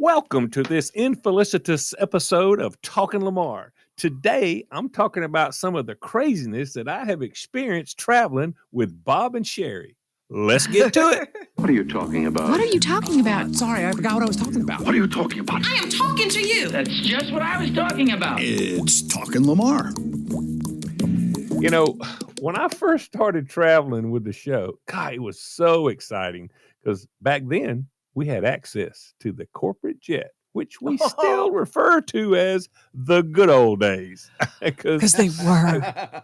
Welcome to this infelicitous episode of Talking Lamar. Today, I'm talking about some of the craziness that I have experienced traveling with Bob and Sheri. Let's get to it. What are you talking about? What are you talking about? Sorry, I forgot what I was talking about. What are you talking about? I am talking to you. That's just what I was talking about. It's Talking Lamar. You know, when I first started traveling with the show, God, it was so exciting because back then we had access to the corporate jet, which we still refer to as the good old days. Because they were.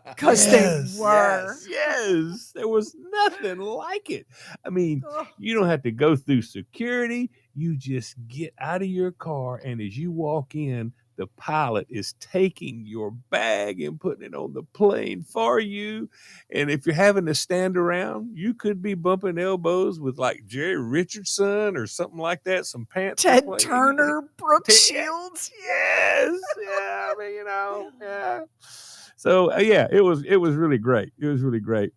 Because they were. Yes, there was nothing like it. I mean, you don't have to go through security. You just get out of your car, and as you walk in, the pilot is taking your bag and putting it on the plane for you. And if you're having to stand around, you could be bumping elbows with like Jerry Richardson or something like that. Some pants. Ted Turner, Brooke Shields. Yes. Yeah. I mean, yeah. So it was really great. It was really great.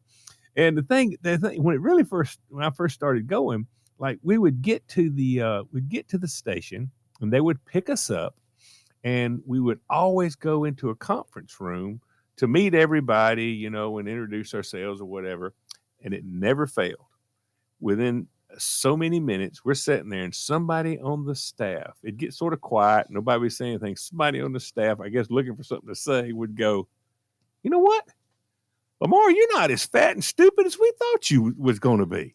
And the thing when I first started going, like we would get to the station and they would pick us up. And we would always go into a conference room to meet everybody, and introduce ourselves or whatever. And it never failed. Within so many minutes, we're sitting there and somebody on the staff, it'd get sort of quiet. Nobody would say anything. Somebody on the staff, I guess, looking for something to say would go, you know what? Lamar, you're not as fat and stupid as we thought you was going to be.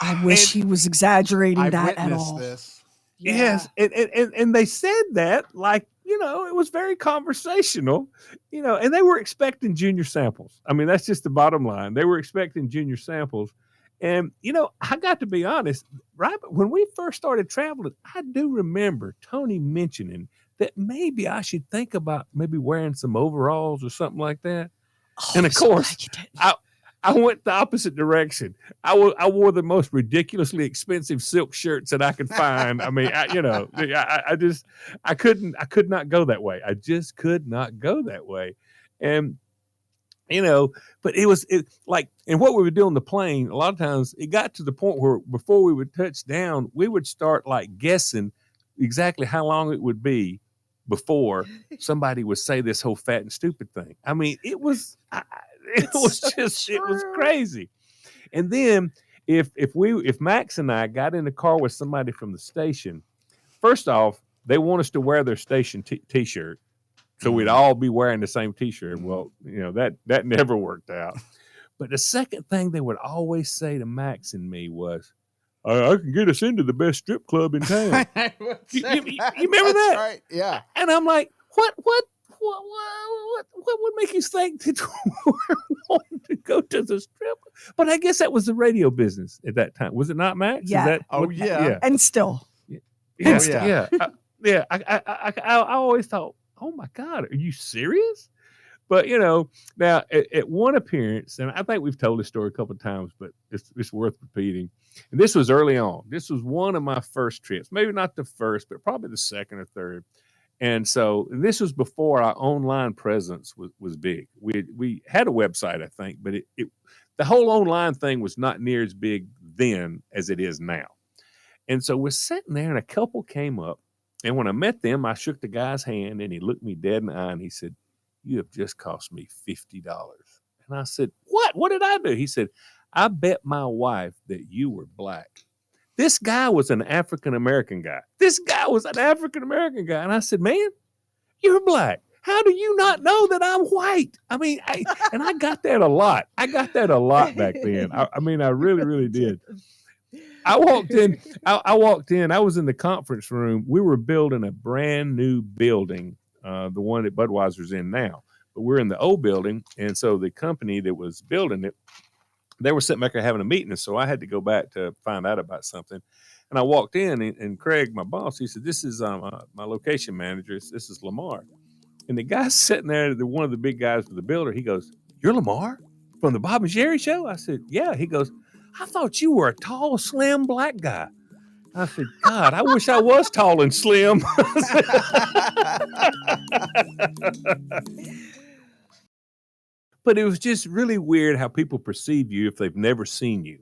I wish he was exaggerating that at all. This. Yeah. Yes, and they said that like, it was very conversational, and they were expecting junior samples. I mean, that's just the bottom line. They were expecting junior samples. And, I got to be honest, right when we first started traveling, I do remember Tony mentioning that maybe I should think about maybe wearing some overalls or something like that. Oh, and of course, I went the opposite direction. I wore the most ridiculously expensive silk shirts that I could find. I mean, I could not go that way. I just could not go that way. And, but and what we would do on the plane, a lot of times it got to the point where before we would touch down, we would start like guessing exactly how long it would be before somebody would say this whole fat and stupid thing. I mean, it was crazy. And then if Max and I got in the car with somebody from the station, first off, they want us to wear their station t-shirt. So we'd all be wearing the same t-shirt. Well, that never worked out. But the second thing they would always say to Max and me was, I can get us into the best strip club in town. You remember that? Right. Yeah. And I'm like, what would make you think that we wanted to go to the strip? But I guess that was the radio business at that time. Was it not, Max? Yeah. Yeah. And still. Yeah. I always thought, oh my God, are you serious? But, now at one appearance, and I think we've told this story a couple of times, but it's worth repeating. And this was early on. This was one of my first trips, maybe not the first, but probably the second or third. And so this was before our online presence was big. We had a website, I think, but the whole online thing was not near as big then as it is now. And so we're sitting there and a couple came up. And when I met them, I shook the guy's hand and he looked me dead in the eye and he said, "You have just cost me $50. And I said, "What? What did I do?" He said, "I bet my wife that you were black." This guy was an African-American guy. And I said, "Man, you're black. How do you not know that I'm white?" I mean, I got that a lot. I got that a lot back then. I mean, I really, really did. I walked in. I was in the conference room. We were building a brand new building, the one that Budweiser's in now. But we're in the old building. And so the company that was building it, they were sitting back there having a meeting. And so I had to go back to find out about something. And I walked in and Craig, my boss, he said, "This is my location manager. This is Lamar." And the guy's sitting there, one of the big guys with the builder, he goes, "You're Lamar from the Bob and Sheri show?" I said, "Yeah." He goes, "I thought you were a tall, slim black guy." I said, "God, I wish I was tall and slim." But it was just really weird how people perceive you if they've never seen you,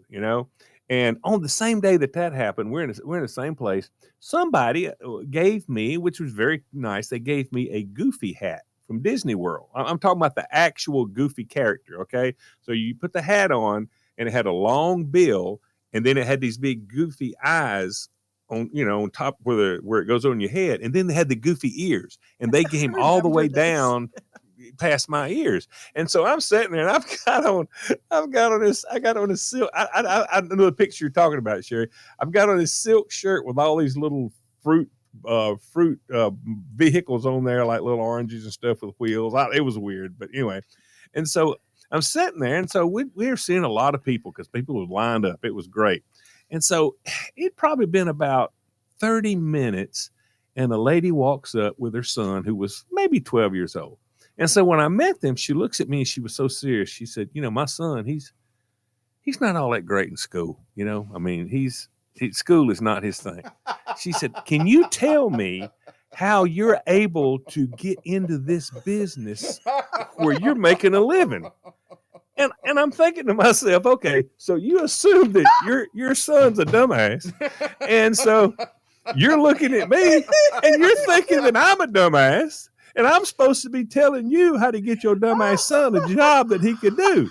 And on the same day that happened, we're in the same place. Somebody gave me, which was very nice, they gave me a Goofy hat from Disney World. I'm talking about the actual Goofy character, okay? So you put the hat on, and it had a long bill, and then it had these big Goofy eyes on top where it goes on your head, and then they had the Goofy ears, and they came all the way down past my ears. And so I'm sitting there, and I got on this silk. I know the picture you're talking about, Sheri. I've got on this silk shirt with all these little fruit vehicles on there, like little oranges and stuff with wheels. It was weird, but anyway. And so I'm sitting there, and so we were seeing a lot of people because people were lined up. It was great. And so it'd probably been about 30 minutes, and a lady walks up with her son, who was maybe 12 years old. And so when I met them, she looks at me and she was so serious. She said, my son, he's not all that great in school. I mean, school is not his thing. She said, can you tell me how you're able to get into this business where you're making a living? And I'm thinking to myself, okay, so you assume that your son's a dumbass. And so you're looking at me and you're thinking that I'm a dumbass. And I'm supposed to be telling you how to get your dumbass son a job that he could do.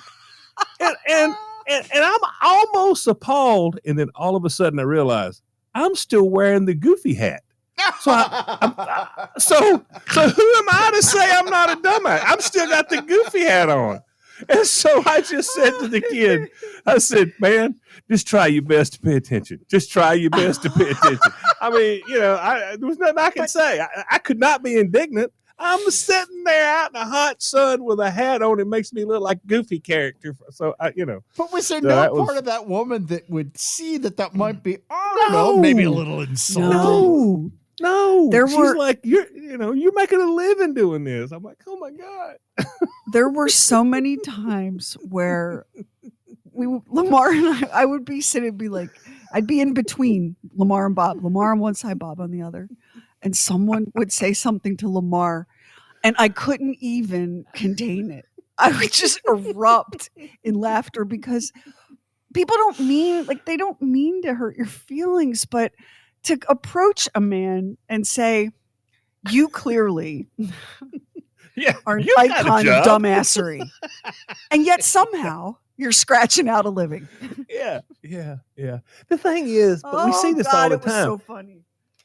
And I'm almost appalled. And then all of a sudden I realize I'm still wearing the Goofy hat. So so who am I to say I'm not a dumbass? I'm still got the Goofy hat on. And so I just said to the kid, I said, man, just try your best to pay attention. Just try your best to pay attention. I mean, there was nothing I could say. I could not be indignant. I'm sitting there out in the hot sun with a hat on. It makes me look like Goofy character. So, But was there no part of that woman that would see that might be, maybe a little insulting? No. She's like, you're making a living doing this. I'm like, oh my God. There were so many times where Lamar and I would be sitting and be like, I'd be in between Lamar and Bob. Lamar on one side, Bob on the other. And someone would say something to Lamar, and I couldn't even contain it. I would just erupt in laughter because people don't mean to hurt your feelings, but to approach a man and say, you clearly are an icon of dumbassery. And yet somehow you're scratching out a living. Yeah. The thing is, but we see this all the time. It was so funny.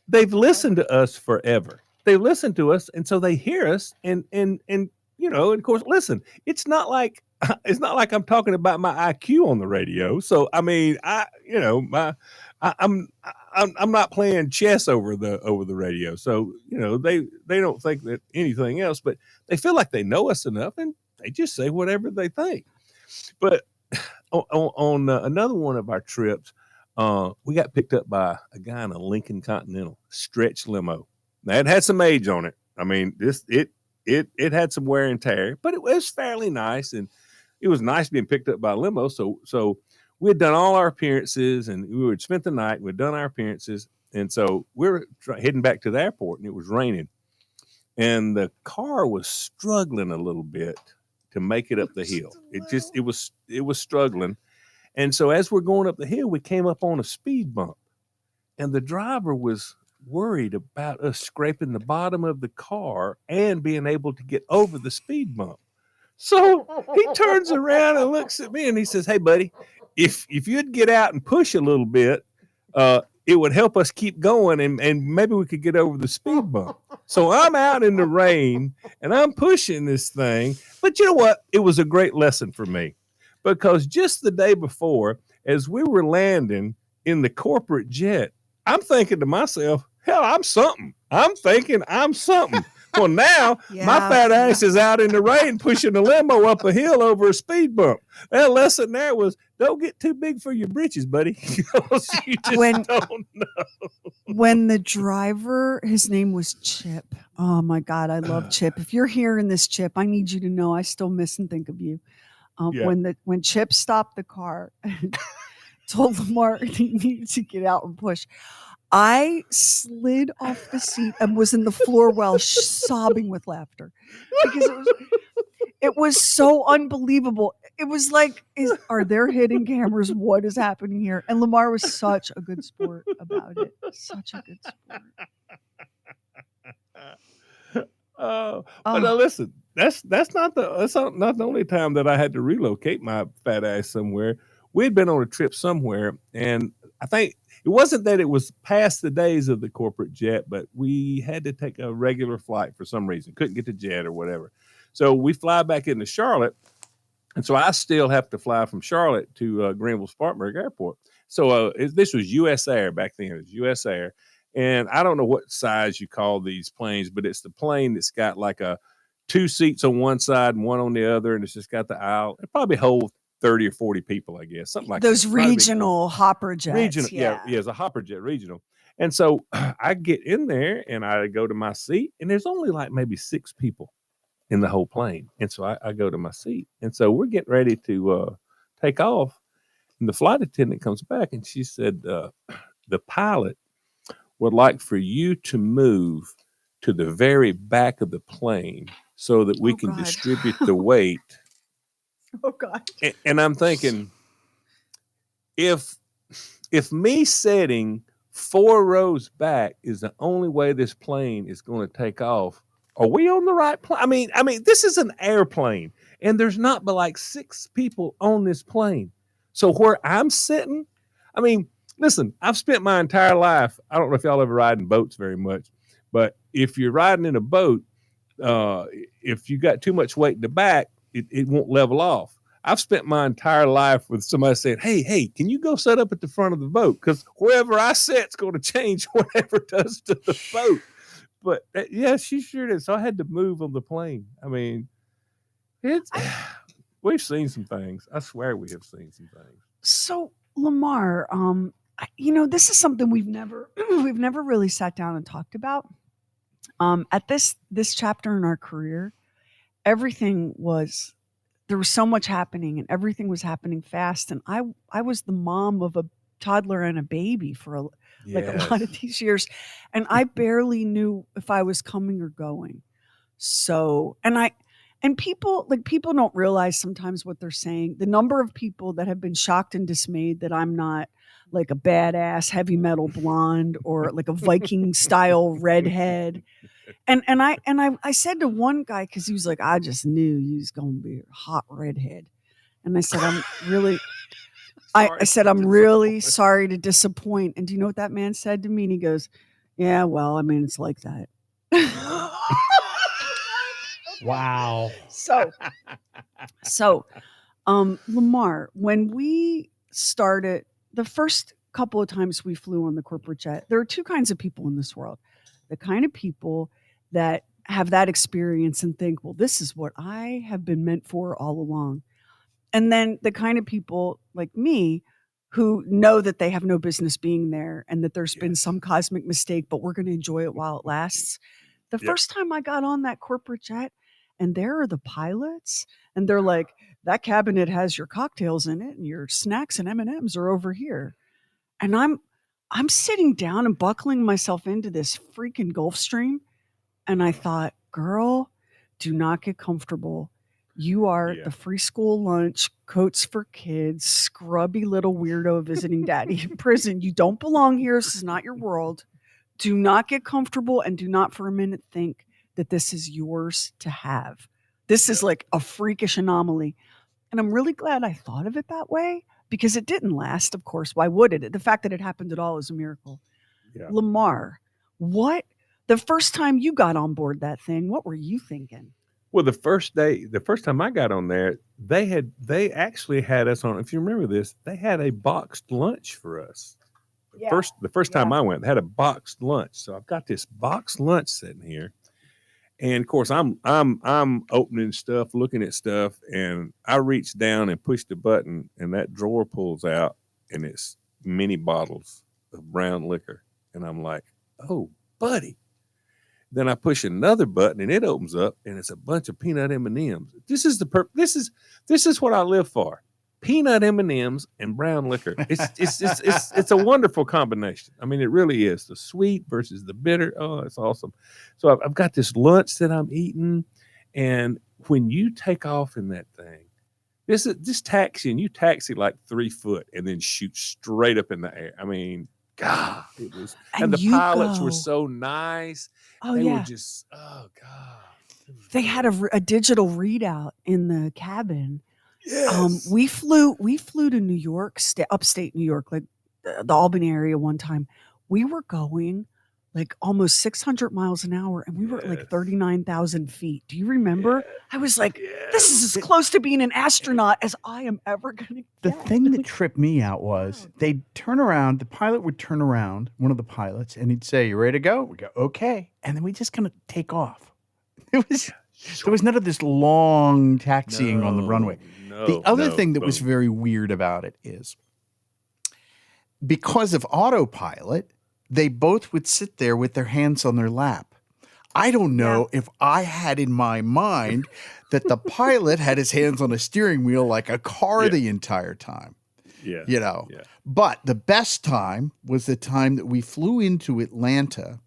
They've listened to us forever. They've listened to us, and so they hear us, and of course, listen. It's not like I'm talking about my IQ on the radio. So I mean, I'm not playing chess over the radio. So they don't think that anything else, but they feel like they know us enough, and they just say whatever they think. But on another one of our trips, we got picked up by a guy in a Lincoln Continental stretch limo. Now it had some age on it. I mean, it had some wear and tear, but it was fairly nice, and it was nice being picked up by a limo. So we had done all our appearances, and we had spent the night. We'd done our appearances, and so we were heading back to the airport, and it was raining, and the car was struggling a little bit to make it up the hill. It was struggling. And so as we're going up the hill, we came up on a speed bump, and the driver was worried about us scraping the bottom of the car and being able to get over the speed bump. So he turns around and looks at me and he says, hey, buddy, if you'd get out and push a little bit, it would help us keep going, and maybe we could get over the speed bump. So I'm out in the rain and I'm pushing this thing. But you know what? It was a great lesson for me. Because just the day before, as we were landing in the corporate jet, I'm thinking to myself, hell, I'm something. I'm thinking I'm something. Well, now my fat ass is out in the rain pushing a limo up a hill over a speed bump. That lesson there was, don't get too big for your britches, buddy. You just don't know. When the driver, his name was Chip. Oh, my God, I love Chip. If you're hearing this, Chip, I need you to know I still miss and think of you. When Chip stopped the car and told Lamar he needed to get out and push, I slid off the seat and was in the floor well sobbing with laughter because It was so unbelievable. It was like, are there hidden cameras? What is happening here? And Lamar was such a good sport about it. Such a good sport. But listen, that's not the only time that I had to relocate my fat ass somewhere. We'd been on a trip somewhere, and I think it wasn't that it was past the days of the corporate jet, but we had to take a regular flight for some reason. Couldn't get the jet or whatever. So we fly back into Charlotte, and so I still have to fly from Charlotte to Greenville-Spartanburg Airport. So this was U.S. Air back then. It was U.S. Air. And I don't know what size you call these planes, but it's the plane that's got like a 2 seats on one side and one on the other, and it's just got the aisle. It probably holds 30 or 40 people, I guess, something like those that. Regional hopper jets. Regional, yeah, it's a hopper jet, regional. And so I get in there and I go to my seat, and there's only like maybe 6 people in the whole plane. And so I go to my seat, and so we're getting ready to take off, and the flight attendant comes back, and she said, the pilot would like for you to move to the very back of the plane so that we can distribute the weight. Oh God. And I'm thinking, if me sitting 4 rows back is the only way this plane is going to take off, are we on the right plane? I mean, this is an airplane, and there's not but like 6 people on this plane. So where I'm sitting, I mean, listen, I've spent my entire life, I don't know if y'all ever ride in boats very much, but if you're riding in a boat, if you got too much weight in the back, it won't level off. I've spent my entire life with somebody saying, hey, can you go set up at the front of the boat? Because wherever I sit's going to change whatever it does to the boat. But yeah, she sure did. So I had to move on the plane. I mean, we've seen some things. I swear we have seen some things. So Lamar, this is something we've never really sat down and talked about. At this chapter in our career, there was so much happening, and everything was happening fast. And I was the mom of a toddler and a baby for a lot of these years, and I barely knew if I was coming or going. So, and people don't realize sometimes what they're saying. The number of people that have been shocked and dismayed that I'm not like a badass heavy metal blonde or like a Viking style redhead. And I said to one guy, because he was like, I just knew you was gonna be a hot redhead. And I said, I'm really sorry to disappoint. And do you know what that man said to me? And he goes, yeah, well, I mean, it's like that. Wow. So, Lamar, when we started, the first couple of times we flew on the corporate jet, there are 2 kinds of people in this world. The kind of people that have that experience and think, well, this is what I have been meant for all along. And then the kind of people like me who know that they have no business being there and that there's been some cosmic mistake, but we're going to enjoy it while it lasts. The first time I got on that corporate jet, and there are the pilots, and they're like, that cabinet has your cocktails in it, and your snacks and M&Ms are over here. And I'm sitting down and buckling myself into this freaking Gulfstream, and I thought, girl, do not get comfortable. You are the free school lunch, coats for kids, scrubby little weirdo visiting daddy in prison. You don't belong here. This is not your world. Do not get comfortable, and do not for a minute think that this is yours to have. This is like a freakish anomaly. And I'm really glad I thought of it that way, because it didn't last, of course. Why would it? The fact that it happened at all is a miracle. Yeah. Lamar, the first time you got on board that thing, what were you thinking? Well, the first time I got on there, they actually had us on, if you remember this, they had a boxed lunch for us. Yeah. The first time I went, they had a boxed lunch. So I've got this boxed lunch sitting here. And of course I'm opening stuff, looking at stuff, and I reach down and push the button, and that drawer pulls out, and it's mini bottles of brown liquor. And I'm like, oh, buddy. Then I push another button, and it opens up, and it's a bunch of peanut M&Ms. This is what I live for: peanut M&Ms and brown liquor. It's a wonderful combination. I mean, it really is. The sweet versus the bitter. Oh, it's awesome. So I've got this lunch that I'm eating, and when you take off in that thing, this taxiing, you taxi like 3 foot and then shoot straight up in the air. I mean, God, it was, and the you pilots were go. so nice. Oh They were yeah. just, oh God. It was They had great. a digital readout in the cabin. Yes. We flew to New York, upstate New York, like the Albany area one time. We were going like almost 600 miles an hour, and we were at like Yes. 39,000 feet. Do you remember? Yeah. I was like, this is Yes. as close to being an astronaut as I am ever going to The get. thing that tripped me out was they'd turn around, the pilot would turn around, one of the pilots, and he'd say, "You ready to go?" We go, "Okay." And then we just kind of take off. There was none of this long taxiing on the runway. The other thing that was very weird about it is because of autopilot, they both would sit there with their hands on their lap. I don't know if I had in my mind that the pilot had his hands on a steering wheel like a car the entire time. Yeah. You know. Yeah. But the best time was the time that we flew into Atlanta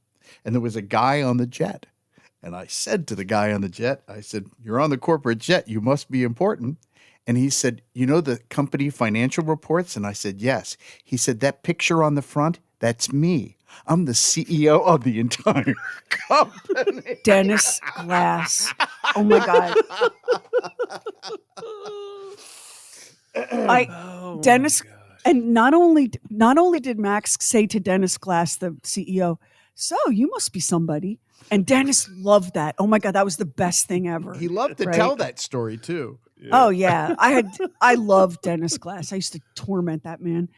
and there was a guy on the jet. And I said to the guy on the jet, I said, "You're on the corporate jet. You must be important." And he said, "You know the company financial reports?" And I said, "Yes." He said, "That picture on the front, that's me. I'm the CEO of the entire company." Dennis Glass. Oh my God. Dennis, and not only did Max say to Dennis Glass, the CEO, "So you must be somebody." And Dennis loved that. Oh my God, that was the best thing ever. He loved to right? tell that story too. Yeah. Oh yeah, I loved Dennis Glass. I used to torment that man.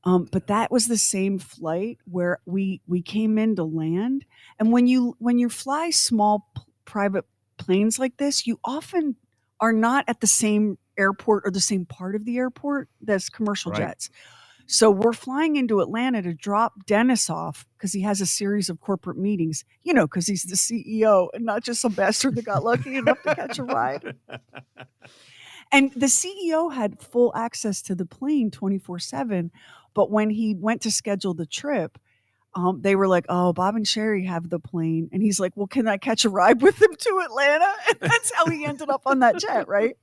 But that was the same flight where we came in to land. And when you fly small private planes like this, you often are not at the same airport or the same part of the airport as commercial Right. jets. So we're flying into Atlanta to drop Dennis off because he has a series of corporate meetings, because he's the CEO and not just some bastard that got lucky enough to catch a ride. And the CEO had full access to the plane 24/7. But when he went to schedule the trip, they were like, "Oh, Bob and Sheri have the plane." And he's like, "Well, can I catch a ride with them to Atlanta?" And that's how he ended up on that jet, right?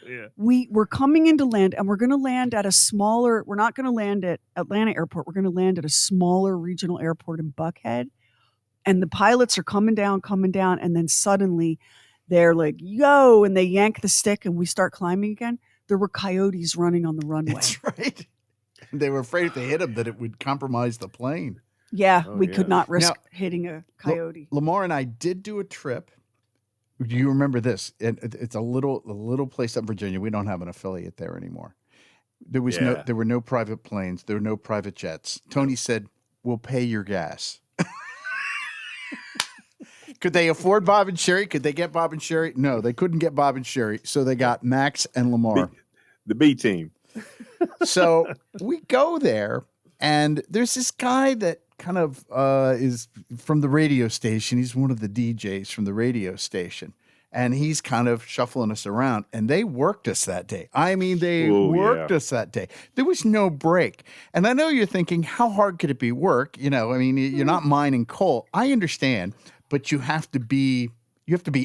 Yeah. We were coming into land, and we're going to land at we're not going to land at Atlanta Airport. We're going to land at a smaller regional airport in Buckhead. And the pilots are coming down. And then suddenly they're like, "Yo," and they yank the stick and we start climbing again. There were coyotes running on the runway. That's right. They were afraid if they hit him that it would compromise the plane. Yeah, Oh, we could yeah. not risk Now, hitting a coyote. Lamar and I did do a trip. Do you remember this? It's a little place up in Virginia. We don't have an affiliate there anymore. There were no private planes. There were no private jets. Tony said, "We'll pay your gas." Could they afford Bob and Sheri? Could they get Bob and Sheri? No, they couldn't get Bob and Sheri. So they got Max and Lamar. The B team. So we go there, and there's this guy that kind of is from the radio station. He's one of the DJs from the radio station. And he's kind of shuffling us around. And they worked us that day. I mean, they worked us that day. There was no break. And I know you're thinking, how hard could it be work? You're not mining coal. I understand. But you have to be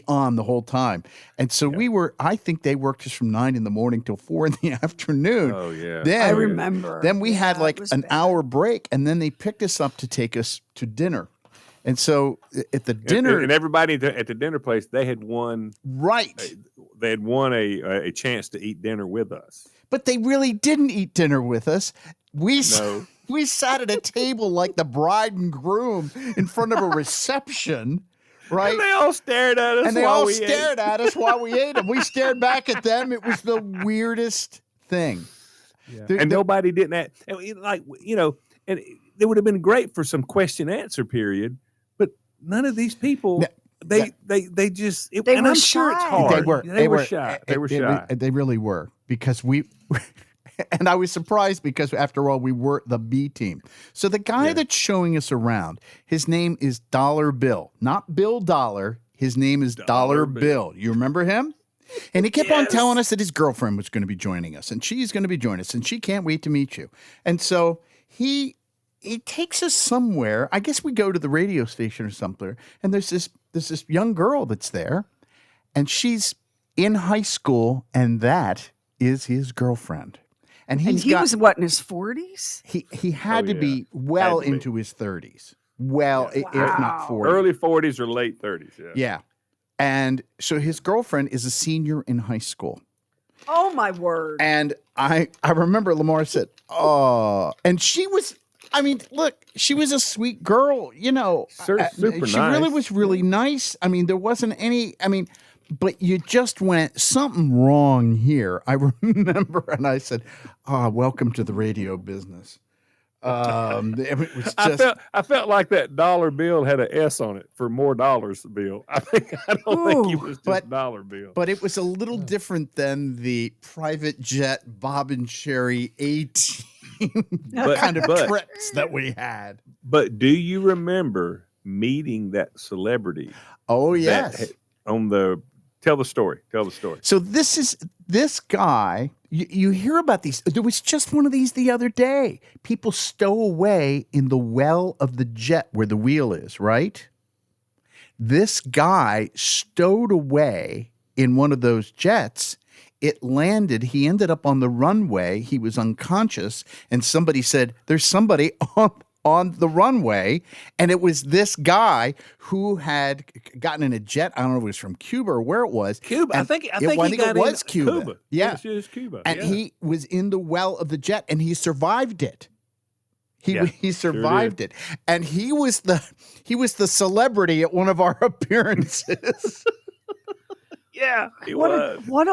on the whole time. And so I think they worked us from 9 a.m. till 4 p.m. Oh, yeah. I remember. Then we had like it was an bad. hour break, and then they picked us up to take us to dinner. And so at the dinner, and everybody at the dinner place, they had won. right. They had won a chance to eat dinner with us. But they really didn't eat dinner with us. No. We sat at a table like the bride and groom in front of a reception, right? And they all stared at us. And they all stared at us while we ate them. We stared back at them. It was the weirdest thing. Yeah. And nobody did that. And and it would have been great for some question answer period, but none of these people. They just. They and were I'm sure it's shy. hard. They were shy. They were shy. They really were, because we. And I was surprised because, after all, we were the B team. So the guy that's showing us around, his name is Dollar Bill, not Bill Dollar. His name is Dollar Bill. You remember him? And he kept on telling us that his girlfriend was going to be joining us, and she's going to be joining us, and she can't wait to meet you. And so he takes us somewhere. I guess we go to the radio station or something, and there's this young girl that's there, and she's in high school, and that is his girlfriend. And And he was what, in his 40s? he had to yeah. be well Had to be. into his 30s. Well, Yeah. if not Wow. 40. Early 40s or late 30s. Yeah. Yeah. And so his girlfriend is a senior in high school. Oh, my word. And I remember Lamar said, "Oh," and she was, I mean, look, she was a sweet girl, you know. Super she really nice. was really nice. I mean, there wasn't any, but you just went, something wrong here. I remember, and I said, welcome to the radio business. It was just, I felt like that dollar bill had an S on it for more dollars bill. I don't think it was just dollar bill. but it was a little different than the private jet Bob and Sheri 18 kind of trips that we had. But do you remember meeting that celebrity? Oh, yes. Tell the story. Tell the story. So this guy, you hear about these. There was just one of these the other day. People stow away in the well of the jet where the wheel is, right? This guy stowed away in one of those jets. It landed. He ended up on the runway. He was unconscious. And somebody said, there's somebody on the runway, and it was this guy who had gotten in a jet. I don't know if it was from Cuba or where it was. Cuba. And I think it was Cuba. Yeah, it was Cuba. And he was in the well of the jet, and he survived it. He survived it, and he was the celebrity at one of our appearances. Yeah, he was. What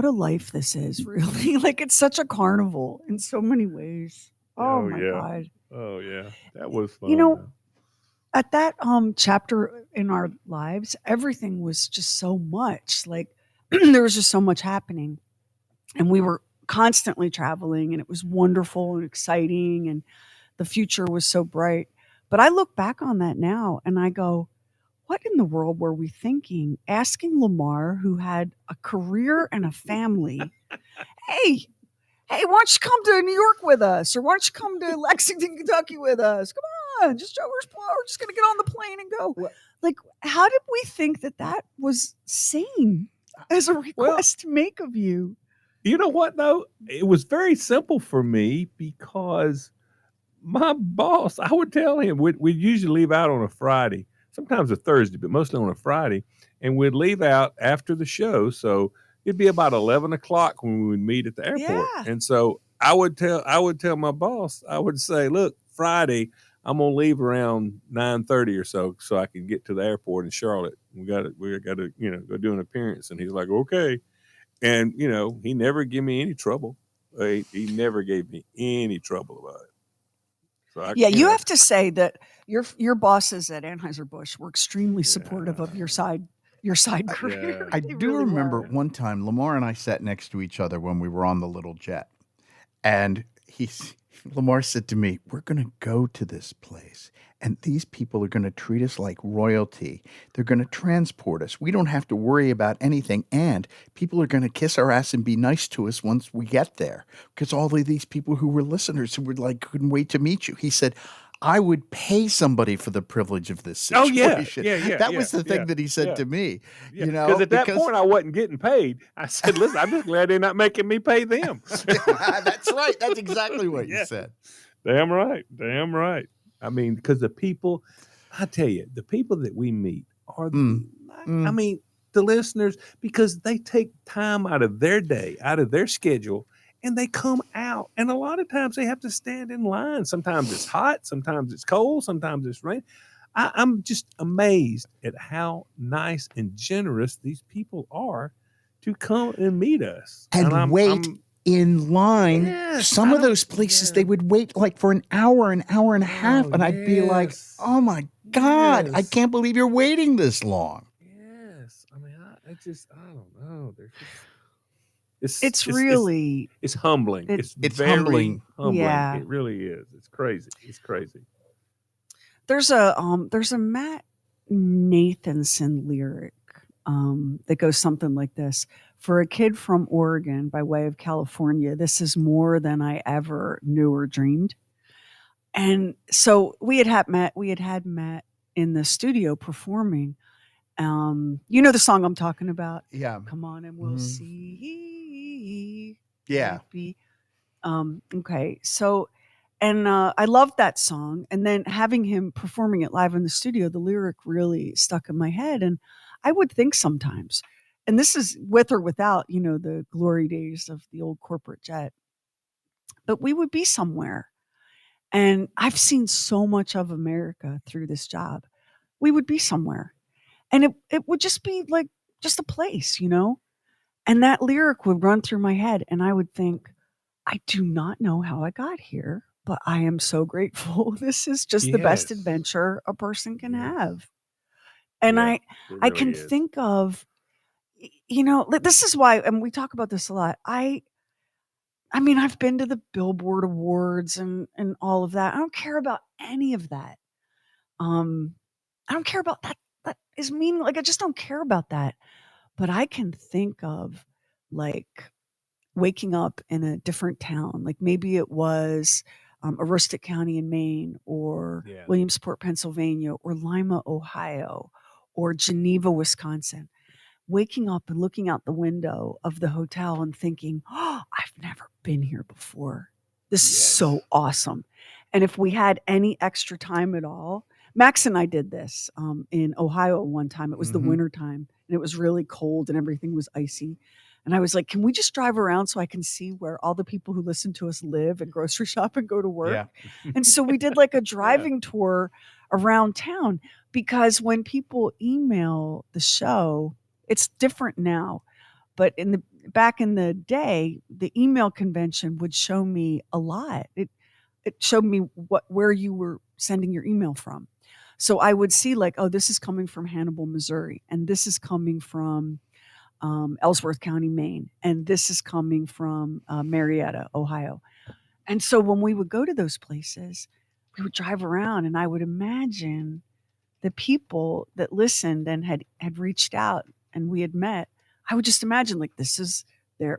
a life this is, really. Like, it's such a carnival in so many ways. Oh my God. Oh yeah, that was fun. You know, at that chapter in our lives, everything was just so much. Like, there was just so much happening, and we were constantly traveling, and it was wonderful and exciting, and the future was so bright. But I look back on that now, and I go, what in the world were we thinking? Asking Lamar, who had a career and a family, hey, why don't you come to New York with us? Or why don't you come to Lexington, Kentucky with us? Come on, we're just going to get on the plane and go. Like, how did we think that was sane as a request to make of you? You know what, though? It was very simple for me because my boss, I would tell him, we'd usually leave out on a Friday, sometimes a Thursday, but mostly on a Friday. And we'd leave out after the show. So it'd be about 11 o'clock when we would meet at the airport. Yeah. And so I would tell my boss, I would say, look, Friday, I'm going to leave around 9:30 or so I can get to the airport in Charlotte. We got to, go do an appearance. And he's like, okay. And, he never gave me any trouble. He never gave me any trouble about it. So you have to say that your bosses at Anheuser-Busch were extremely supportive of your side career. I They do really remember were. one time Lamar and I sat next to each other when we were on the little jet. And Lamar said to me, we're going to go to this place, and these people are going to treat us like royalty. They're going to transport us. We don't have to worry about anything. And people are going to kiss our ass and be nice to us once we get there. Because all of these people who were listeners who were like, couldn't wait to meet you. He said, I would pay somebody for the privilege of this situation. That was the thing that he said to me. Yeah. Because at that point, I wasn't getting paid. I said, listen, I'm just glad they're not making me pay them. That's right. That's exactly what you said. Damn right. Damn right. I mean, because the people, I tell you, the people that we meet are, I mean, the listeners, because they take time out of their day, out of their schedule, and they come out. And a lot of times they have to stand in line. Sometimes it's hot, sometimes it's cold, sometimes it's rain. I'm just amazed at how nice and generous these people are to come and meet us. And wait in line. Yes, Some of those places, they would wait like for an hour and a half. And I'd be like, oh my God, I can't believe you're waiting this long. Yes. I mean, I don't know. It's really humbling. It's very humbling. Yeah. It really is. It's crazy. It's crazy. There's a Matt Nathanson lyric that goes something like this. For a kid from Oregon by way of California, this is more than I ever knew or dreamed. And so we had had Matt in the studio performing, You know the song I'm talking about? Yeah. Come on and we'll Mhm. see. Yeah. Maybe. Okay. So, and I loved that song. And then having him performing it live in the studio, the lyric really stuck in my head. And I would think sometimes, and this is with or without, the glory days of the old corporate jet, but we would be somewhere. And I've seen so much of America through this job. We would be somewhere. And it would just be like just a place, And that lyric would run through my head. And I would think, I do not know how I got here, but I am so grateful. This is just the best Yes. adventure a person can Yes. have. And Yeah, I it I really can is. think of, this is why, and we talk about this a lot. I mean, I've been to the Billboard Awards and all of that. I don't care about any of that. I don't care about that. That is mean. Like, I just don't care about that. But I can think of like waking up in a different town. Like maybe it was Aroostook County in Maine, or Yeah. Williamsport, Pennsylvania, or Lima, Ohio, or Geneva, Wisconsin. Waking up and looking out the window of the hotel and thinking, oh, I've never been here before. This is so Yes. awesome. And if we had any extra time at all, Max and I did this in Ohio one time. It was the Mhm. winter time and it was really cold and everything was icy. And I was like, can we just drive around so I can see where all the people who listen to us live and grocery shop and go to work? Yeah. And so we did like a driving tour around town, because when people email the show, it's different now. But back in the day, the email convention would show me a lot. It showed me where you were sending your email from. So I would see like, oh, this is coming from Hannibal, Missouri, and this is coming from Ellsworth County, Maine, and this is coming from Marietta, Ohio. And so when we would go to those places, we would drive around, and I would imagine the people that listened and had reached out and we had met. I would just imagine like, this is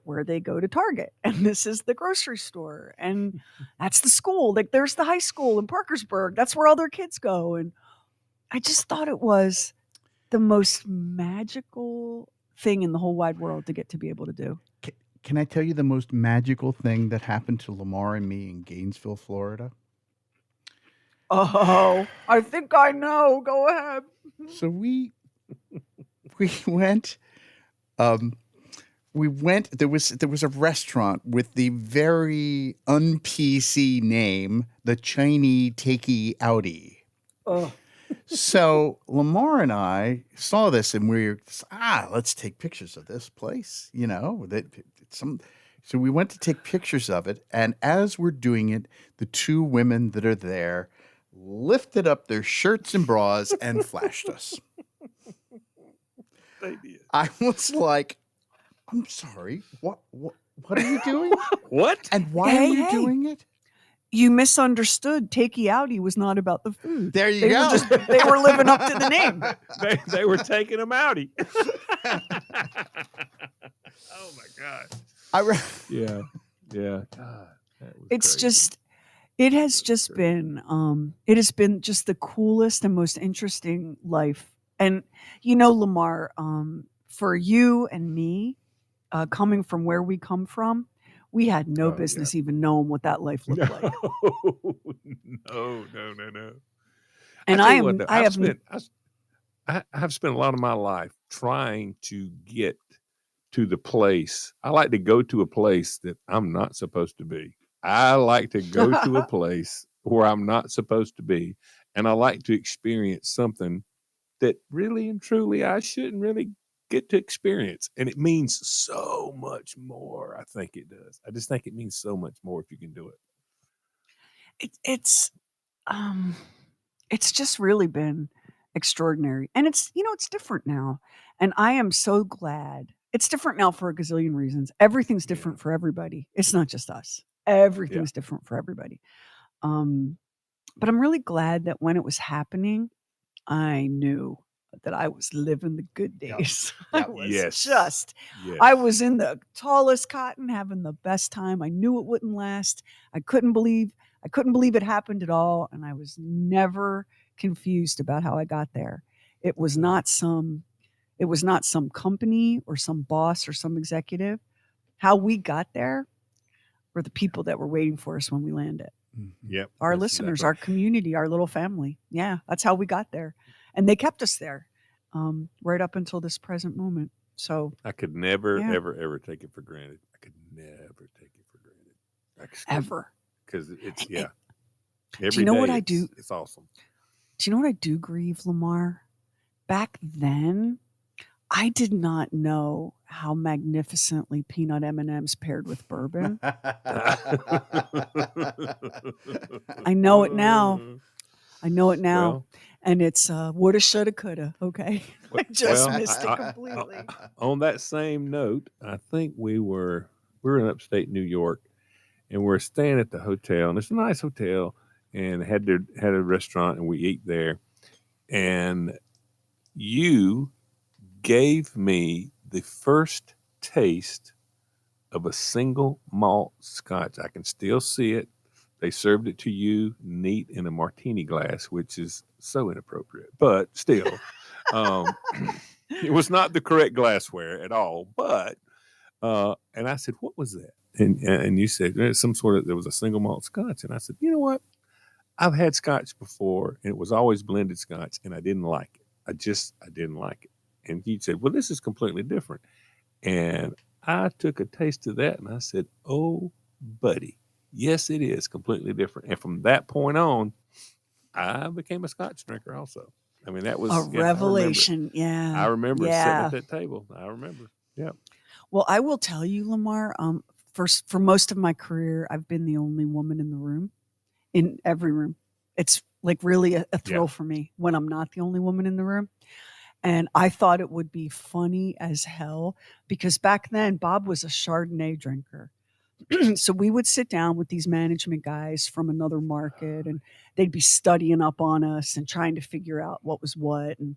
where they go to Target, and this is the grocery store, and that's the school. Like there's the high school in Parkersburg. That's where all their kids go. And I just thought it was the most magical thing in the whole wide world to get to be able to do. Can I tell you the most magical thing that happened to Lamar and me in Gainesville, Florida? Oh, I think I know. Go ahead. So we went there was a restaurant with the very un-PC name, the Chinese Takey Outie. Oh. So Lamar and I saw this and we were, let's take pictures of this place, so we went to take pictures of it, and as we're doing it, the two women that are there lifted up their shirts and bras and flashed us. They did. I was like, I'm sorry, what are you doing? What? And why are you Hey. doing it? You misunderstood. Takey Outie was not about the food. There you They go. they were living up to the name. They were taking them outie. Oh my God. Yeah. God, that was It's crazy. just, it has just been, just the coolest and most interesting life. And Lamar, for you and me, coming from where we come from, we had no Oh, business even knowing what that life looked like. No. And tell I you am, what, though, I have, I've spent a lot of my life trying to get to the place. I like to go to a place that I'm not supposed to be. I like to go to a place where I'm not supposed to be, and I like to experience something that really and truly I shouldn't really get to experience. And it means so much more. I think it does. I just think it means so much more if you can do it. it's just really been extraordinary. And it's different now. And I am so glad. It's different now for a gazillion reasons. Everything's different for everybody. It's not just us. Everything's different for everybody. But I'm really glad that when it was happening, I knew that I was living the good days. I was I was in the tallest cotton, having the best time. I knew it wouldn't last. I couldn't believe it happened at all. And I was never confused about how I got there. It was not some It was not some company or some boss or some executive. How we got there were the people that were waiting for us when we landed. Yep. Our that's listeners, exactly our community, our little family. Yeah, that's how we got there. And they kept us there right up until this present moment. So I could never, Yeah. ever take it for granted. I could never take it for granted. ever. Because it's, And- yeah. Do Every you know day what I it's- do? It's awesome. Do you know what I do grieve, Lamar? Back then, I did not know how magnificently peanut M&Ms paired with bourbon. I know it now. I know it now. Well, And it's woulda, shoulda, coulda. Okay. I just well, missed it completely. on that same note, I think we were in upstate New York, and we're staying at the hotel, and it's a nice hotel, and had a restaurant, and we eat there, and you gave me the first taste of a single malt scotch. I can still see it. They served it to you neat in a martini glass, which is so inappropriate, but still, it was not the correct glassware at all. But and I said, "What was that?" And you said there was a single malt scotch, and I said, "You know what? I've had scotch before, and it was always blended scotch, and I didn't like it. I didn't like it." And he said, "Well, this is completely different." And I took a taste of that, and I said, "Oh, buddy, yes, it is completely different." And from that point on, I became a scotch drinker also. I mean, that was A revelation. Yeah. I remember sitting Yeah. at that table. I remember. Yeah. Well, I will tell you, Lamar, for most of my career, I've been the only woman in the room, in every room. It's like really a thrill for me when I'm not the only woman in the room. And I thought it would be funny as hell because back then Bob was a Chardonnay drinker. So we would sit down with these management guys from another market and they'd be studying up on us and trying to figure out what was what. And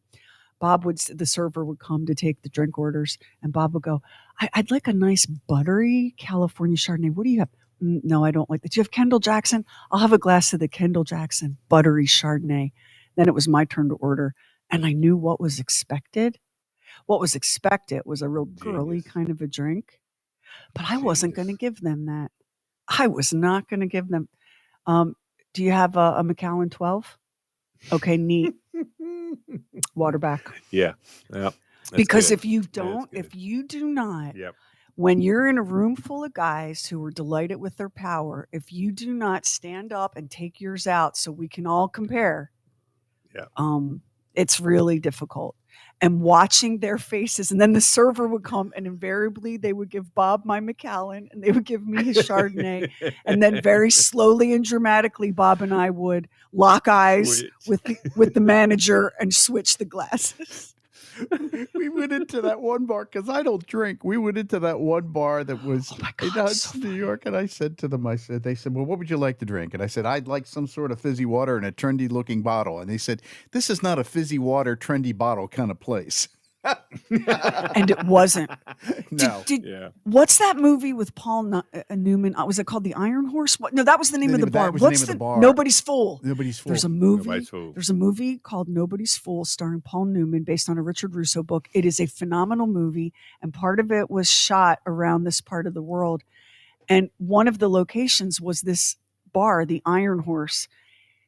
the server would come to take the drink orders and Bob would go, I'd like a nice buttery California Chardonnay. What do you have? No, I don't like that. Do you have Kendall Jackson? I'll have a glass of the Kendall Jackson buttery Chardonnay. Then it was my turn to order. And I knew what was expected. What was expected was a real girly Genius. kind of a drink. But I wasn't going to Genius. give them that. I was not going to give them. Do you have a Macallan 12? Okay, neat. Water back. Yeah. Yep. That's Because good. if you That's don't, good. if you do not, Yep. when you're in a room full of guys who are delighted with their power, if you do not stand up and take yours out so we can all compare, Yeah. it's really difficult. And watching their faces, and then the server would come, and invariably they would give Bob my Macallan, and they would give me his Chardonnay, and then very slowly and dramatically, Bob and I would lock eyes Switch. with the manager and switch the glasses. We went into that one bar because I don't drink. We went into that one bar that was Oh my in God, Hudson, so New funny. York, and I said to them, they said, "Well, what would you like to drink?" And I said, "I'd like some sort of fizzy water in a trendy looking bottle." And they said, "This is not a fizzy water, trendy bottle kind of place." And it wasn't. No. Yeah. What's that movie with Paul Newman? Was it called The Iron Horse? What? No, that was the name of the bar. That was the What's name of the bar. Nobody's Fool. Nobody's full. There's a movie. Nobody's Fool. There's a movie called Nobody's Fool starring Paul Newman based on a Richard Russo book. It is a phenomenal movie, and part of it was shot around this part of the world. And one of the locations was this bar, the Iron Horse.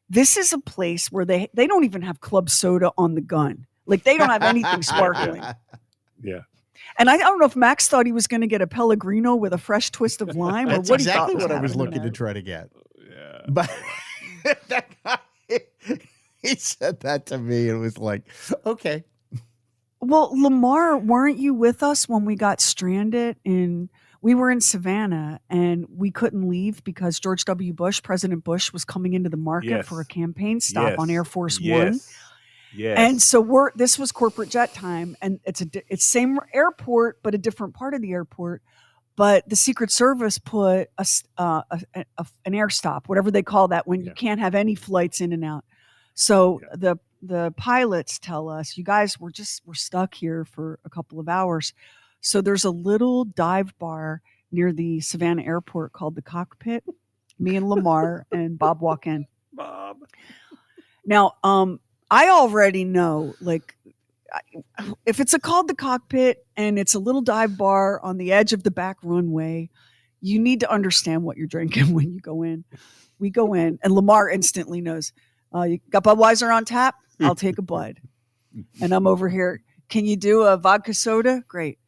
This is a place where they don't even have club soda on the gun. Like they don't have anything sparkling. Yeah. And I don't know if Max thought he was going to get a Pellegrino with a fresh twist of lime That's or what exactly he thought what I was happening looking to there. try to get. Yeah. But that guy, he said that to me. It was like, okay. Well, Lamar, weren't you with us when we got stranded we were in Savannah and we couldn't leave because George W. Bush, President Bush, was coming into the market Yes. for a campaign stop on Air Force One. Yes. Yes. And so this was corporate jet time, and it's same airport but a different part of the airport. But the Secret Service put an air stop, whatever they call that, when you can't have any flights in and out. So the pilots tell us, you guys, we're stuck here for a couple of hours. So there's a little dive bar near the Savannah airport called the Cockpit. Me and Lamar and Bob walk in. Bob. Now, I already know, like, if it's called the cockpit and it's a little dive bar on the edge of the back runway, you need to understand what you're drinking when you go in. We go in, and Lamar instantly knows. You got Budweiser on tap? I'll take a Bud. And I'm over here. Can you do a vodka soda? Great.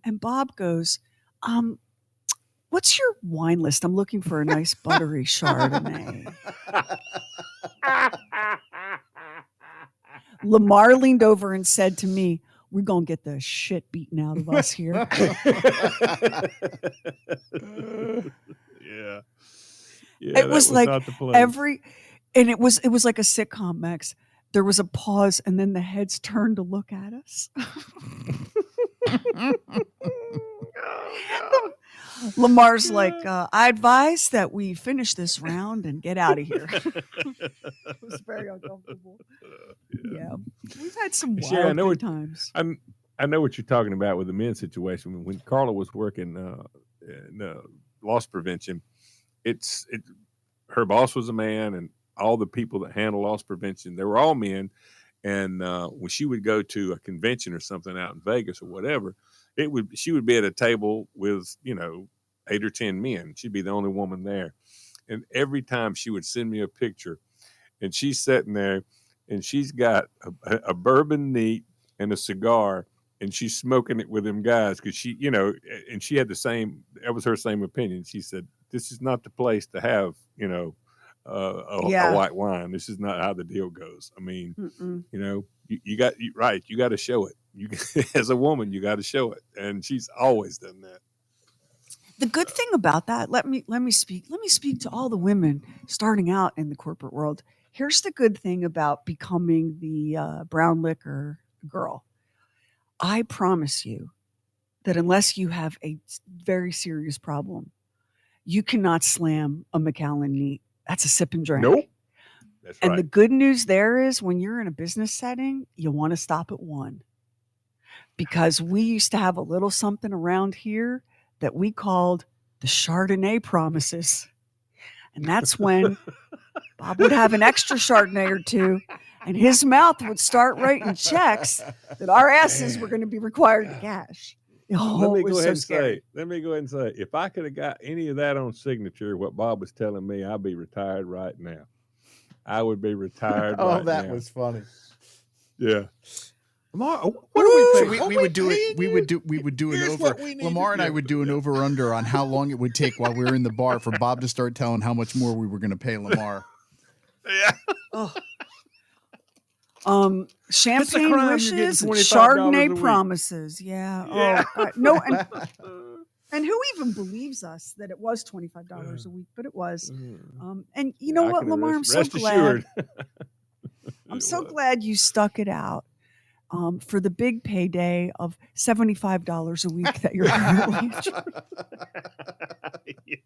And Bob goes, what's your wine list? I'm looking for a nice buttery Chardonnay. Lamar leaned over and said to me, we're going to get the shit beaten out of us here. Yeah. It was like and it was like a sitcom, Max. There was a pause and then the heads turned to look at us. Lamar's like, I advise that we finish this round and get out of here. It was very uncomfortable. Yeah. We've had some wild good times. I know what you're talking about with the men's situation. When Carla was working in loss prevention, her boss was a man, and all the people that handle loss prevention, they were all men. And when she would go to a convention or something out in Vegas or whatever, she would be at a table with 8 or 10 men. She'd be the only woman there, and every time she would send me a picture, and she's sitting there, and she's got a bourbon neat and a cigar, and she's smoking it with them guys because she, and she had that was her same opinion. She said, "This is not the place to have, a white wine. This is not how the deal goes. I mean, you got to show it. You as a woman, you got to show it." And she's always done that. The good thing about that, let me speak to all the women starting out in the corporate world. Here's the good thing about becoming the brown liquor girl. I promise you that unless you have a very serious problem, you cannot slam a Macallan neat. That's a sip and drink. Nope. That's right. And the good news there is when you're in a business setting, you want to stop at one. Because we used to have a little something around here that we called the Chardonnay promises. And that's when Bob would have an extra Chardonnay or two, and his mouth would start writing checks that our asses were going to be required to cash. Let me go ahead and say, if I could have got any of that on signature, what Bob was telling me, I'd be retired right now. I would be retired right now. Oh, that was funny. Yeah. Lamar, what do we think? We would do it. We would do an over. Lamar and I would do an over under on how long it would take while we were in the bar for Bob to start telling how much more we were going to pay Lamar. Yeah. Champagne wishes, Chardonnay promises. Yeah. Oh, no. And who even believes us that it was $25 a week? But it was. And you know what, Lamar? I'm so glad. I'm so glad you stuck it out. For the big payday of $75 a week that you're currently Yeah.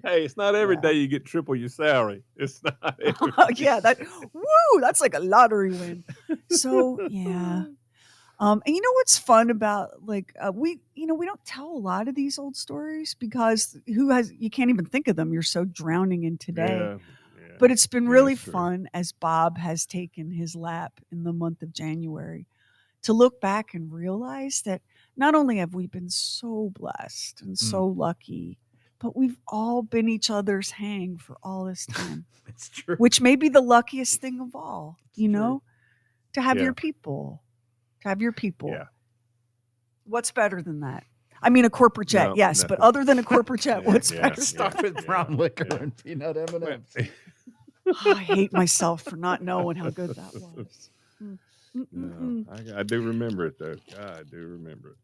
Hey, it's not every day you get triple your salary. It's not every that's like a lottery win. So yeah. And you know what's fun about we don't tell a lot of these old stories because you can't even think of them. You're so drowning in today. Yeah. But it's been really fun as Bob has taken his lap in the month of January to look back and realize that not only have we been so blessed and so lucky, but we've all been each other's hang for all this time. It's true. Which may be the luckiest thing of all, to have your people. To have your people. Yeah. What's better than that? I mean, a corporate jet, yes, nothing. but other than a corporate jet, what's better? Stop with brown liquor and peanut M&Ms. I hate myself for not knowing how good that was. No, I do remember it, though. I do remember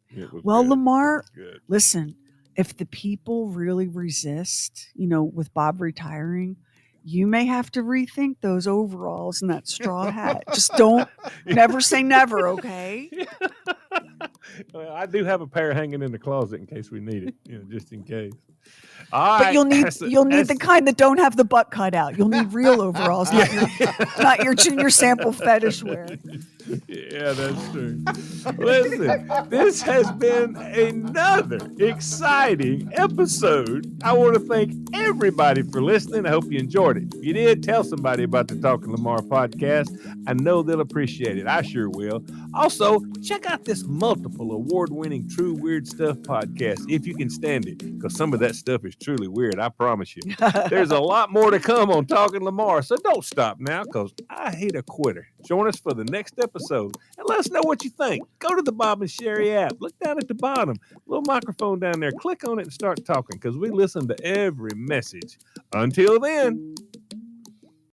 it. It was well, good. Lamar, Good. listen, if the people really resist, with Bob retiring, you may have to rethink those overalls and that straw hat. Just never say never, okay? Well, I do have a pair hanging in the closet in case we need it, just in case. But you'll need the kind that don't have the butt cut out. You'll need real overalls, not your junior sample fetish wear. Yeah, that's true. Listen, this has been another exciting episode. I want to thank everybody for listening. I hope you enjoyed it. If you did, tell somebody about the Talking Lamar podcast. I know they'll appreciate it. I sure will. Also, check out this multiple award-winning True Weird Stuff podcast if you can stand it, because some of that stuff is truly weird, I promise you. There's a lot more to come on Talking Lamar, so don't stop now, because I hate a quitter. Join us for the next episode and let us know what you think. Go to the Bob and Sheri app. Look down at the bottom. Little microphone down there. Click on it and start talking, because we listen to every message. Until then.